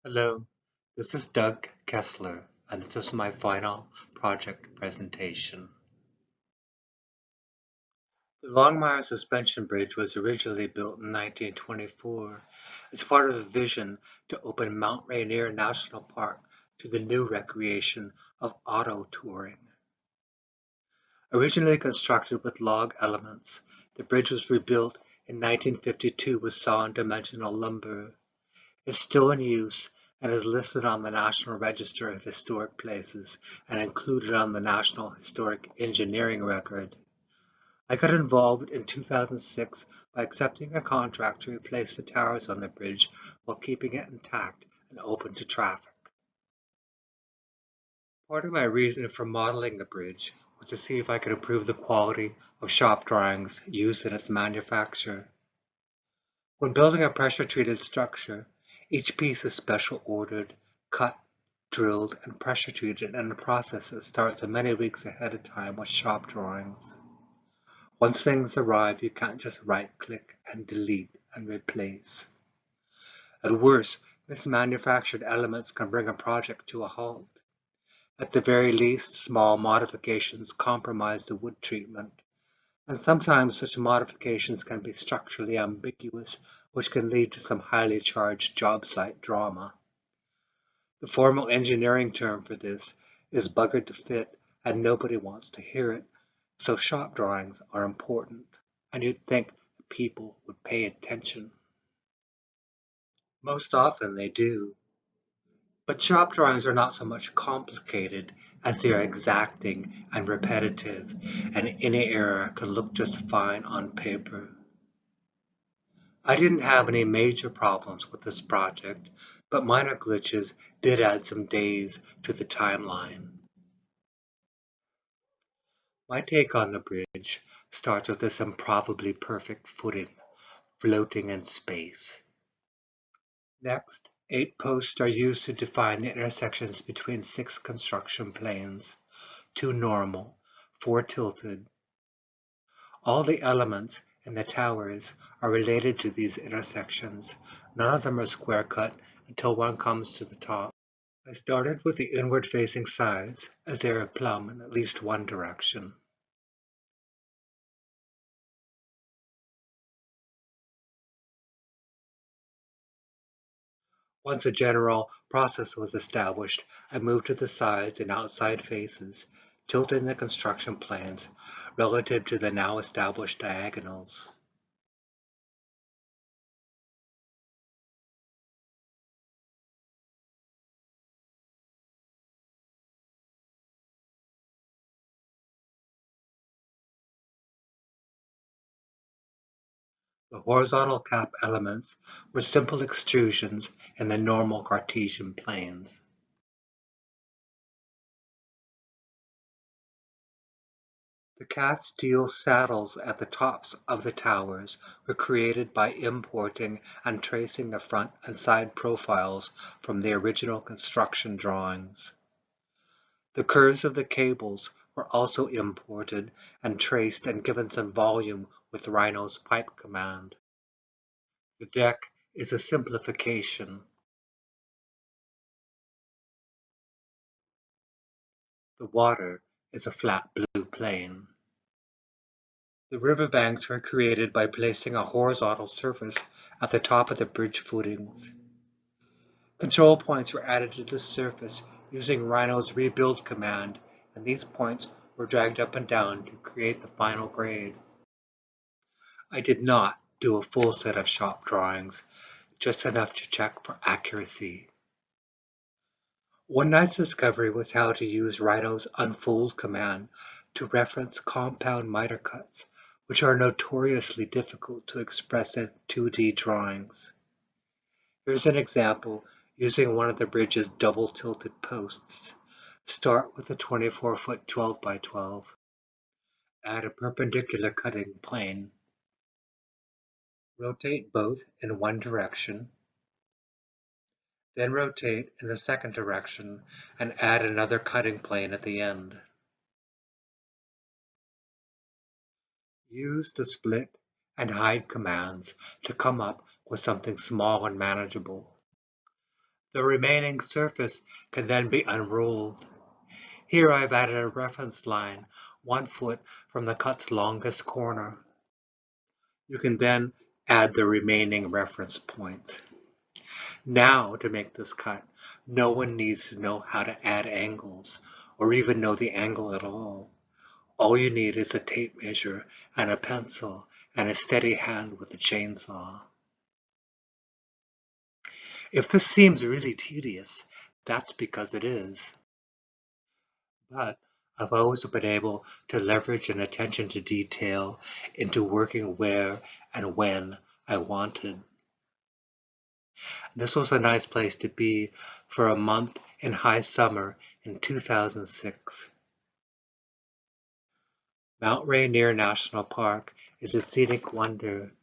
Hello, this is Doug Kessler, and this is my final project presentation. The Longmire Suspension Bridge was originally built in 1924 as part of a vision to open Mount Rainier National Park to the new recreation of auto touring. Originally constructed with log elements, the bridge was rebuilt in 1952 with saw and dimensional lumber. Is still in use and is listed on the National Register of Historic Places and included on the National Historic Engineering Record. I got involved in 2006 by accepting a contract to replace the towers on the bridge while keeping it intact and open to traffic. Part of my reason for modeling the bridge was to see if I could improve the quality of shop drawings used in its manufacture. When building a pressure-treated structure, each piece is special ordered, cut, drilled, and pressure-treated in a process that starts many weeks ahead of time with shop drawings. Once things arrive, you can't just right-click and delete and replace. At worst, mismanufactured elements can bring a project to a halt. At the very least, small modifications compromise the wood treatment. And sometimes such modifications can be structurally ambiguous, which can lead to some highly charged job site drama. The formal engineering term for this is buggered to fit, and nobody wants to hear it, so shop drawings are important, and you'd think people would pay attention. Most often they do. But shop drawings are not so much complicated as they are exacting and repetitive, and any error can look just fine on paper. I didn't have any major problems with this project, but minor glitches did add some days to the timeline. My take on the bridge starts with this improbably perfect footing, floating in space. Next, 8 posts are used to define the intersections between 6 construction planes, 2 normal, 4 tilted. All the elements in the towers are related to these intersections. None of them are square cut until one comes to the top. I started with the inward-facing sides, as they are plumb in at least one direction. Once a general process was established, I moved to the sides and outside faces, tilting the construction plans relative to the now established diagonals. The horizontal cap elements were simple extrusions in the normal Cartesian planes. The cast steel saddles at the tops of the towers were created by importing and tracing the front and side profiles from the original construction drawings. The curves of the cables were also imported and traced and given some volume with Rhino's pipe command. The deck is a simplification. The water is a flat blue plane. The riverbanks were created by placing a horizontal surface at the top of the bridge footings. Control points were added to the surface using Rhino's rebuild command, and these points were dragged up and down to create the final grade. I did not do a full set of shop drawings, just enough to check for accuracy. One nice discovery was how to use Rhino's unfold command to reference compound miter cuts, which are notoriously difficult to express in 2D drawings. Here's an example using one of the bridge's double tilted posts. Start with a 24-foot 12 by 12. Add a perpendicular cutting plane. Rotate both in one direction. Then rotate in the second direction and add another cutting plane at the end. Use the split and hide commands to come up with something small and manageable. The remaining surface can then be unrolled. Here I've added a reference line 1 foot from the cut's longest corner. You can then add the remaining reference points. Now, to make this cut, no one needs to know how to add angles or even know the angle at all. All you need is a tape measure and a pencil and a steady hand with a chainsaw. If this seems really tedious, that's because it is. But I've always been able to leverage an attention to detail into working where and when I wanted. This was a nice place to be for a month in high summer in 2006. Mount Rainier National Park is a scenic wonder,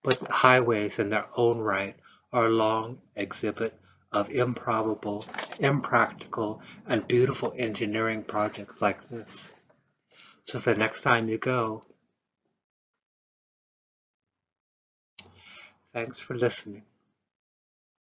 but highways in their own right are a long exhibit of improbable, impractical, and beautiful engineering projects like this. So the next time you go, thanks for listening.